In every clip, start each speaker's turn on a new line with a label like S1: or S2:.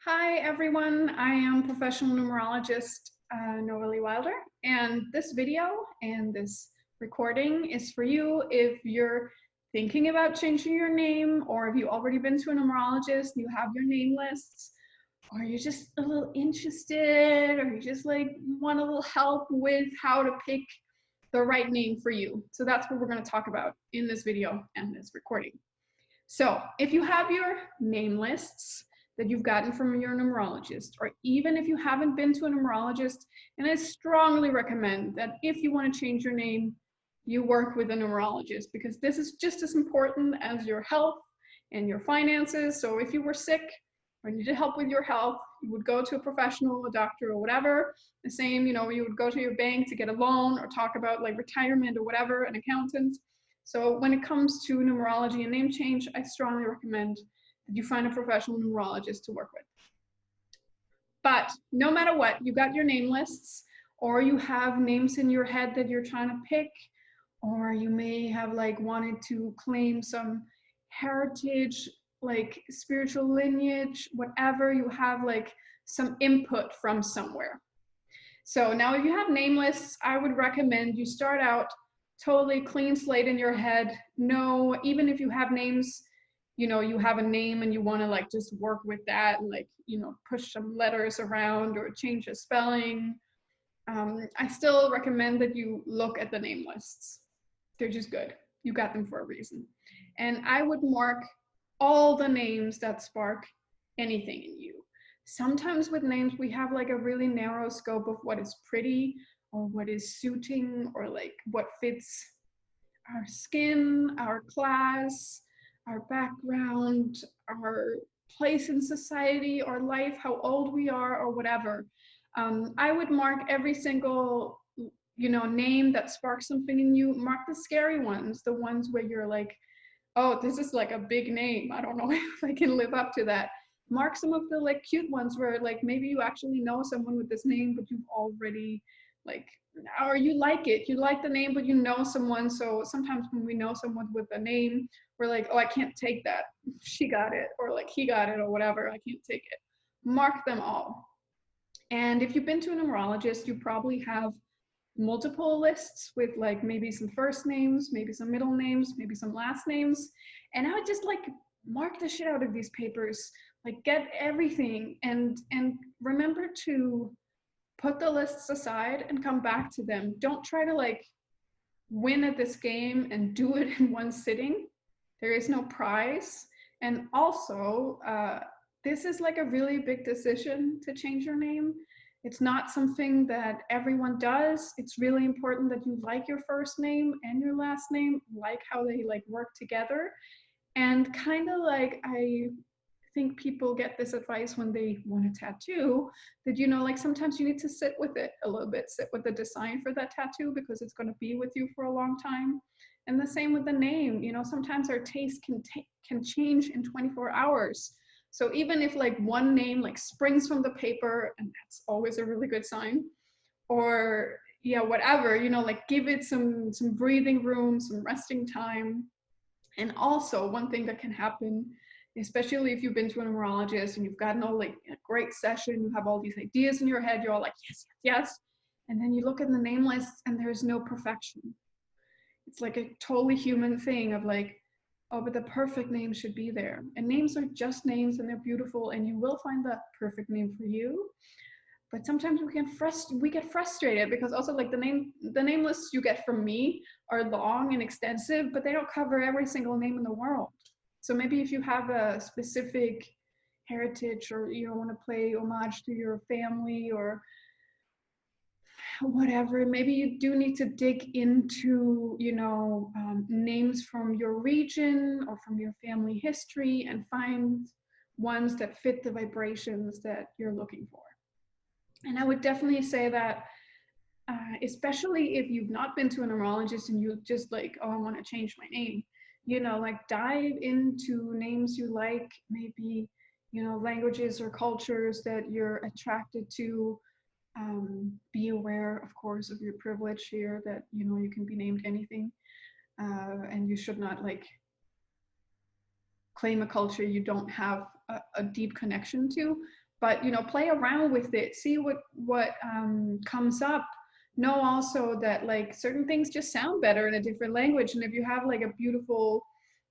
S1: Hi everyone, I am professional numerologist Novalee Wilder, and this video and this recording is for you if you're thinking about changing your name, or if you've already been to a numerologist, you have your name lists, or you're just a little interested, or you just like want a little help with how to pick the right name for you. So that's what we're going to talk about in this video and this recording. So if you have your name lists that you've gotten from your numerologist, or even if you haven't been to a numerologist, and I strongly recommend that if you want to change your name, you work with a numerologist, because this is just as important as your health and your finances. So if you were sick or needed help with your health, you would go to a professional, a doctor or whatever. The same, you would go to your bank to get a loan or talk about like retirement or whatever, an accountant. So when it comes to numerology and name change, I strongly recommend that you find a professional numerologist to work with. But no matter what, you got your name lists, or you have names in your head that you're trying to pick, or you may have like wanted to claim some heritage, like spiritual lineage, whatever, you have like some input from somewhere. So now if you have name lists, I would recommend you start out totally clean slate in your head. No, even if you have names, you have a name and you want to like just work with that and like, push some letters around or change a spelling. I still recommend that you look at the name lists. They're just good. You got them for a reason. And I would mark all the names that spark anything in you. Sometimes with names, we have like a really narrow scope of what is pretty or what is suiting or like what fits our skin, our class, our background, our place in society or life, how old we are or whatever. I would mark every single name that sparks something in you. Mark the scary ones, the ones where you're like, oh, this is like a big name, I don't know if I can live up to that. Mark some of the like cute ones where like maybe you actually know someone with this name, but you've already like, or you like it, you like the name, but you know someone. So sometimes when we know someone with a name, we're like, oh, I can't take that, she got it, or like he got it or whatever, I can't take it. Mark them all. And if you've been to a numerologist, you probably have multiple lists with like maybe some first names, maybe some middle names, maybe some last names. And I would just like mark the shit out of these papers, like get everything, and remember to put the lists aside and come back to them. Don't try to like win at this game and do it in one sitting. There is no prize. And also, this is like a really big decision to change your name. It's not something that everyone does. It's really important that you like your first name and your last name, like how they like work together. And kind of like, I think people get this advice when they want a tattoo, that like sometimes you need to sit with it a little bit, sit with the design for that tattoo, because it's going to be with you for a long time. And the same with the name. Sometimes our taste can change in 24 hours. So even if like one name like springs from the paper, and that's always a really good sign, or yeah, whatever, like give it some breathing room, some resting time. And also one thing that can happen, especially if you've been to a numerologist and you've gotten all like a great session, you have all these ideas in your head, you're all like, yes, yes, yes. And then you look at the name list and there's no perfection. It's like a totally human thing of like, oh, but the perfect name should be there. And names are just names and they're beautiful, and you will find the perfect name for you. But sometimes we get frustrated because also like the name lists you get from me are long and extensive, but they don't cover every single name in the world. So maybe if you have a specific heritage, or want to pay homage to your family or whatever, maybe you do need to dig into names from your region or from your family history and find ones that fit the vibrations that you're looking for. And I would definitely say that especially if you've not been to a numerologist and you just like, oh, I want to change my name, like dive into names you like, maybe languages or cultures that you're attracted to. Be aware, of course, of your privilege here, that you can be named anything, and you should not like claim a culture you don't have a deep connection to. but play around with it, see what comes up. Know also that like certain things just sound better in a different language, and if you have like a beautiful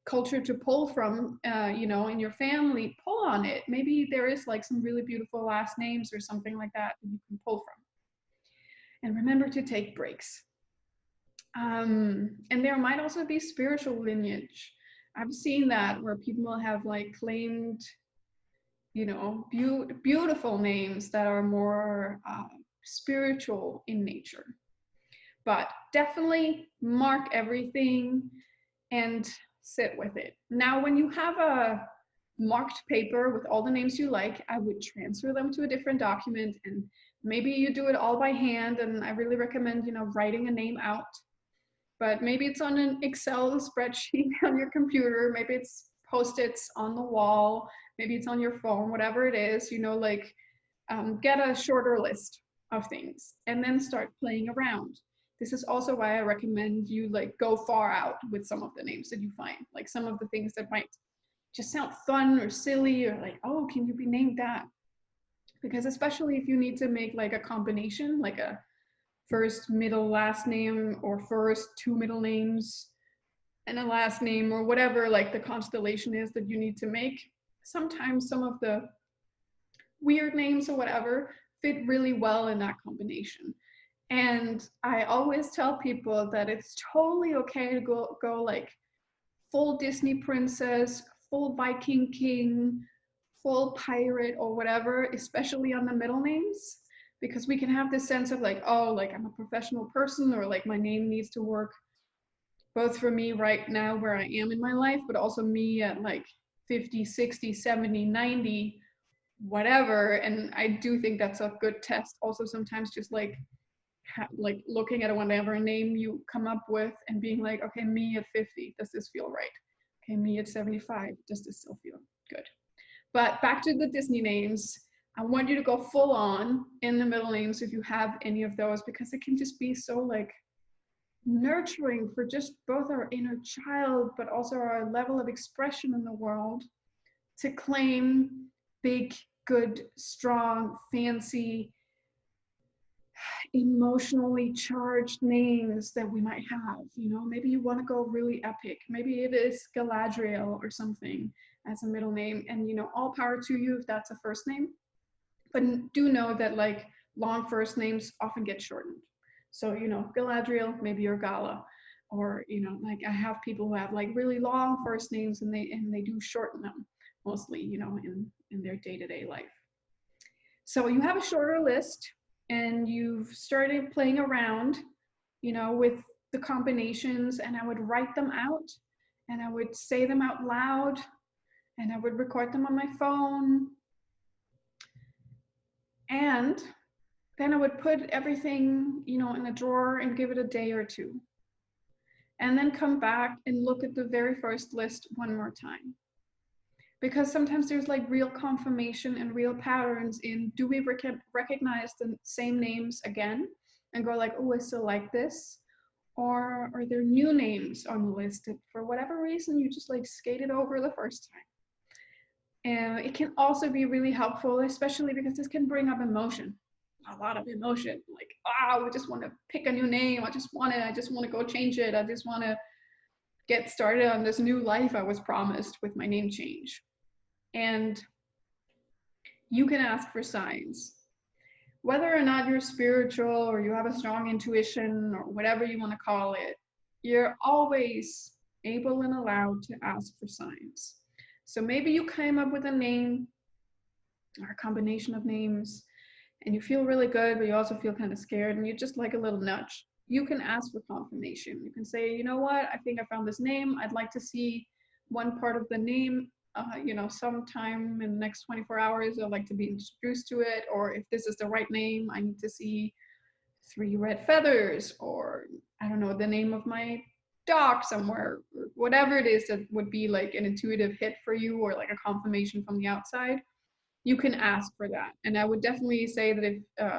S1: culture to pull from, in your family, pull on it. Maybe there is like some really beautiful last names or something like that you can pull from. And remember to take breaks. And there might also be spiritual lineage. I've seen that where people have like claimed, beautiful names that are more spiritual in nature. But definitely mark everything and sit with it. Now, when you have a marked paper with all the names you like, I would transfer them to a different document, and maybe you do it all by hand, and I really recommend, writing a name out. But maybe it's on an Excel spreadsheet on your computer, maybe it's Post-its on the wall, maybe it's on your phone, whatever it is, get a shorter list of things and then start playing around. This is also why I recommend you like go far out with some of the names that you find, like some of the things that might just sound fun or silly or like, oh, can you be named that? Because especially if you need to make like a combination, like a first, middle, last name, or first, two middle names and a last name, or whatever like the constellation is that you need to make, sometimes some of the weird names or whatever fit really well in that combination. And I always tell people that it's totally okay to go like full Disney princess, full Viking king, full pirate or whatever, especially on the middle names, because we can have this sense of like, oh, like I'm a professional person, or like my name needs to work both for me right now where I am in my life, but also me at like 50, 60, 70, 90, whatever. And I do think that's a good test. Also sometimes just like looking at whatever name you come up with and being like, okay, me at 50, does this feel right? Okay, me at 75, does this still feel good? But back to the Disney names, I want you to go full on in the middle names if you have any of those, because it can just be so like nurturing for just both our inner child, but also our level of expression in the world, to claim big, good, strong, fancy, emotionally charged names that we might have. Maybe you want to go really epic. Maybe it is Galadriel or something as a middle name, and all power to you if that's a first name. But do know that like long first names often get shortened. So Galadriel, maybe you're Gala, or like I have people who have like really long first names and they do shorten them mostly in their day-to-day life. So you have a shorter list and you've started playing around, with the combinations, and I would write them out and I would say them out loud and I would record them on my phone. And then I would put everything, in a drawer and give it a day or two. And then come back and look at the very first list one more time. Because sometimes there's like real confirmation and real patterns in, do we recognize the same names again and go like, oh, I still like this? Or are there new names on the list that for whatever reason you just like skated over the first time? And it can also be really helpful, especially because this can bring up emotion, a lot of emotion. Like, we just want to pick a new name. I just want to go change it. I just want to get started on this new life I was promised with my name change. And you can ask for signs. Whether or not you're spiritual or you have a strong intuition or whatever you want to call it, you're always able and allowed to ask for signs. So maybe you came up with a name or a combination of names and you feel really good, but you also feel kind of scared and you just like a little nudge. You can ask for confirmation. You can say, you know what, I think I found this name. I'd like to see one part of the name, sometime in the next 24 hours, I'd like to be introduced to it. Or if this is the right name, I need to see 3 red feathers, or I don't know, the name of my dog somewhere, or whatever it is that would be like an intuitive hit for you, or like a confirmation from the outside. You can ask for that. And I would definitely say that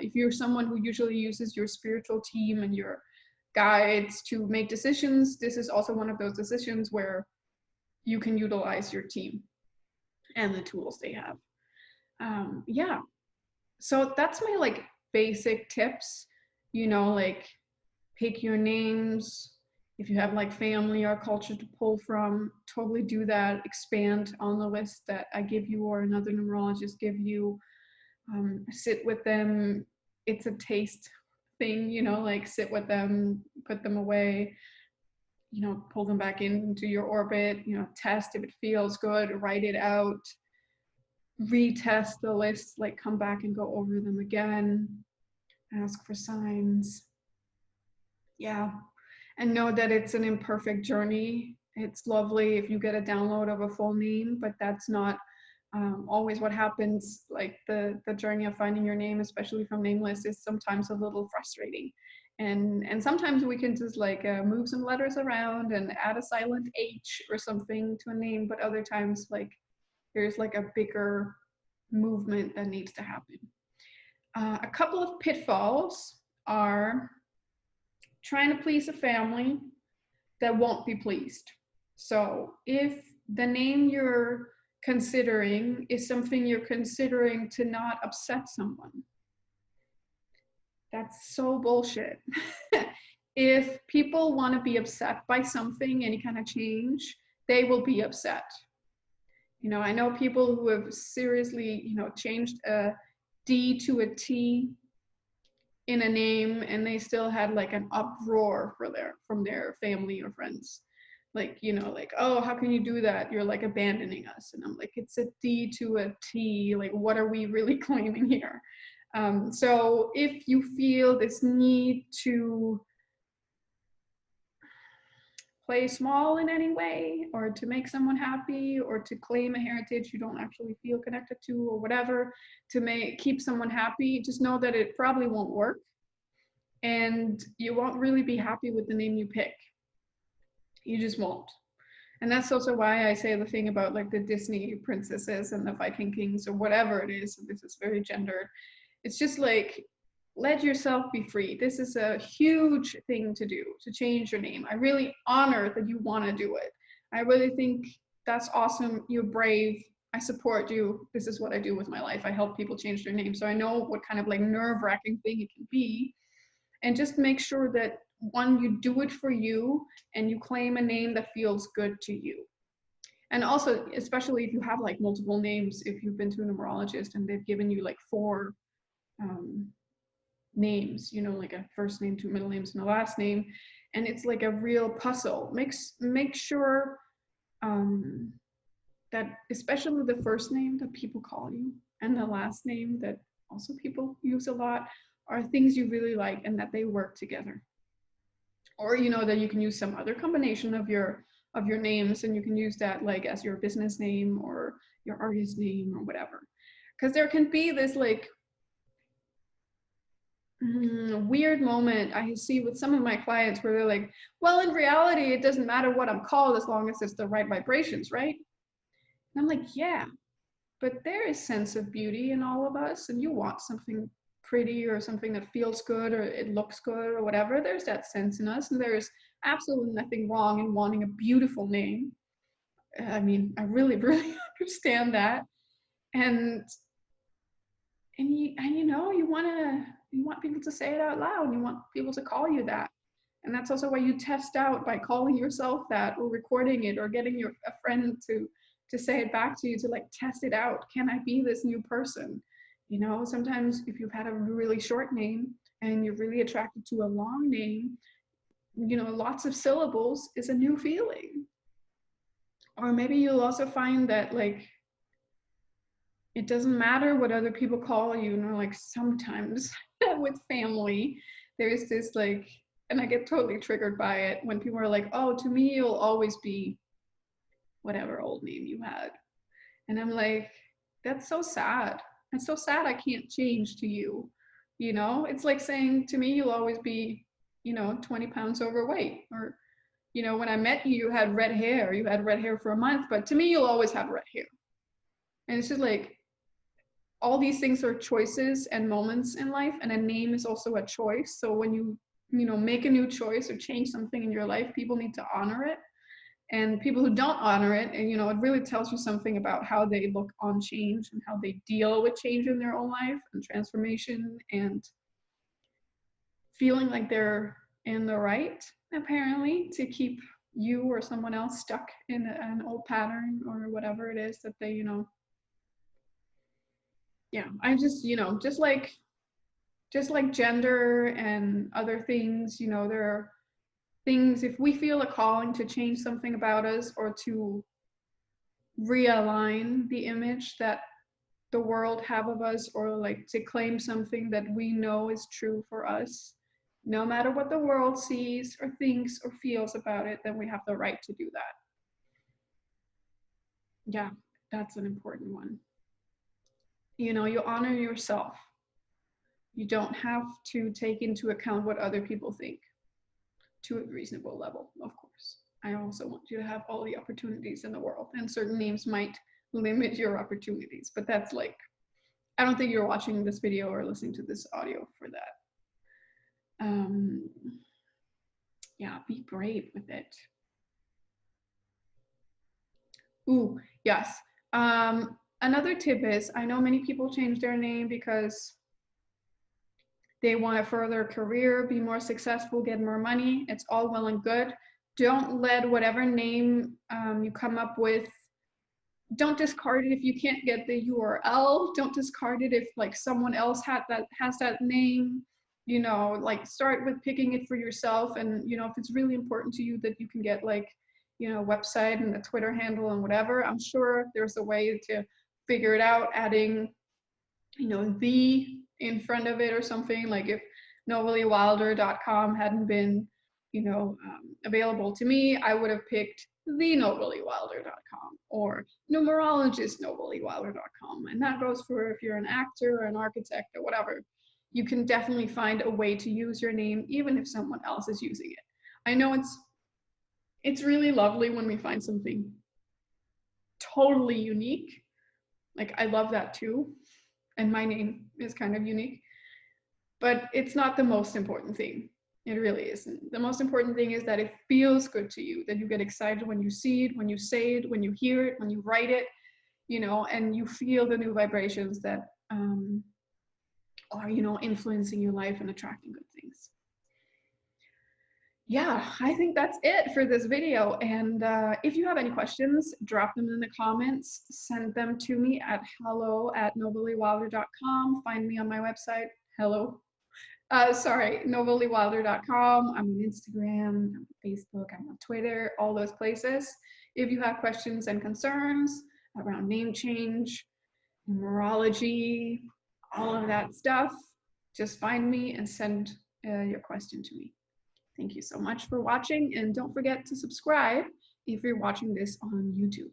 S1: if you're someone who usually uses your spiritual team and your guides to make decisions, this is also one of those decisions where you can utilize your team and the tools they have. Yeah, so that's my like basic tips, like pick your names. If you have like family or culture to pull from, totally do that. Expand on the list that I give you or another numerologist give you. Sit with them. It's a taste thing, like sit with them, put them away, pull them back into your orbit, test if it feels good, write it out, retest the lists, like come back and go over them again, ask for signs. Yeah. And know that it's an imperfect journey. It's lovely if you get a download of a full name, but that's not always what happens. Like the journey of finding your name, especially from nameless, is sometimes a little frustrating. And sometimes we can just like move some letters around and add a silent H or something to a name, but other times like there's like a bigger movement that needs to happen. A couple of pitfalls are trying to please a family that won't be pleased. So if the name you're considering is something you're considering to not upset someone, that's so bullshit. If people want to be upset by something, any kind of change, they will be upset. I know people who have seriously, changed a D to a T in a name and they still had like an uproar from their family or friends. Like, like, oh, how can you do that? You're like abandoning us. And I'm like, it's a D to a T. Like, what are we really claiming here? So if you feel this need to play small in any way, or to make someone happy, or to claim a heritage you don't actually feel connected to, or whatever, to keep someone happy, just know that it probably won't work. And you won't really be happy with the name you pick. You just won't. And that's also why I say the thing about like the Disney princesses and the Viking kings or whatever it is. This is very gendered. It's just like, let yourself be free. This is a huge thing to do, to change your name. I really honor that you want to do it. I really think that's awesome. You're brave. I support you. This is what I do with my life. I help people change their name. So I know what kind of like nerve-wracking thing it can be. And just make sure that one, you do it for you and you claim a name that feels good to you. And also, especially if you have like multiple names, if you've been to a numerologist and they've given you like 4 names, like a first name, 2 middle names, and a last name, and it's like a real puzzle. Make sure that especially the first name that people call you and the last name that also people use a lot are things you really like and that they work together. Or that you can use some other combination of your names, and you can use that like as your business name or your artist name or whatever. Because there can be this like weird moment I see with some of my clients where they're like, well, in reality, it doesn't matter what I'm called as long as it's the right vibrations, right? And I'm like, yeah, but there is sense of beauty in all of us, and you want something pretty or something that feels good or it looks good or whatever. There's that sense in us, and there's absolutely nothing wrong in wanting a beautiful name. I mean, I really, really understand that. And you want people to say it out loud. You want people to call you that. And that's also why you test out by calling yourself that or recording it or getting a friend to say it back to you, to like test it out. Can I be this new person? Sometimes if you've had a really short name and you're really attracted to a long name, lots of syllables is a new feeling. Or maybe you'll also find that like it doesn't matter what other people call you. Like sometimes with family, there's this like, and I get totally triggered by it when people are like, oh, to me, you'll always be whatever old name you had. And I'm like, that's so sad. It's so sad I can't change to you. It's like saying to me, you'll always be, 20 pounds overweight. Or, when I met you, you had red hair for a month, but to me, you'll always have red hair. And it's just like, all these things are choices and moments in life, and a name is also a choice. So when you make a new choice or change something in your life, people need to honor it. And people who don't honor it, and you know, it really tells you something about how they look on change and how they deal with change in their own life and transformation and feeling like they're in the right, apparently, to keep you or someone else stuck in an old pattern or whatever it is that they, you know. Yeah, I just, you know, just like gender and other things, you know, there are things, if we feel a calling to change something about us or to realign the image that the world have of us, or like to claim something that we know is true for us, no matter what the world sees or thinks or feels about it, then we have the right to do that. Yeah, that's an important one. You know, you honor yourself. You don't have to take into account what other people think, to a reasonable level, of course. I also want you to have all the opportunities in the world, and certain names might limit your opportunities, but that's like, I don't think you're watching this video or listening to this audio for that. Yeah, be brave with it. Ooh, yes. Another tip is, I know many people change their name because they want to further a career, be more successful, get more money. It's all well and good. Don't let whatever name you come up with, don't discard it if you can't get the URL. Don't discard it if like someone else has that name. You know, like start with picking it for yourself. And you know, if it's really important to you that you can get like, you know, a website and a Twitter handle and whatever, I'm sure there's a way to figure it out, adding, you know, the in front of it or something. Like if NovaleeWilder.com hadn't been, you know, available to me, I would have picked the NovaleeWilder.com or numerologist NovaleeWilder.com. And that goes for if you're an actor or an architect or whatever. You can definitely find a way to use your name even if someone else is using it. I know it's really lovely when we find something totally unique. Like I love that too. And my name is kind of unique. But it's not the most important thing. It really isn't. The most important thing is that it feels good to you, that you get excited when you see it, when you say it, when you hear it, when you write it, you know, and you feel the new vibrations that are, you know, influencing your life and attracting good things. Yeah, I think that's it for this video. And if you have any questions, drop them in the comments, send them to me at hello@NovaleeWilder.com. Find me on my website, NovaleeWilder.com. I'm on Instagram, I'm on Facebook, I'm on Twitter, all those places. If you have questions and concerns around name change, numerology, all of that stuff, just find me and send your question to me. Thank you so much for watching, and don't forget to subscribe if you're watching this on YouTube.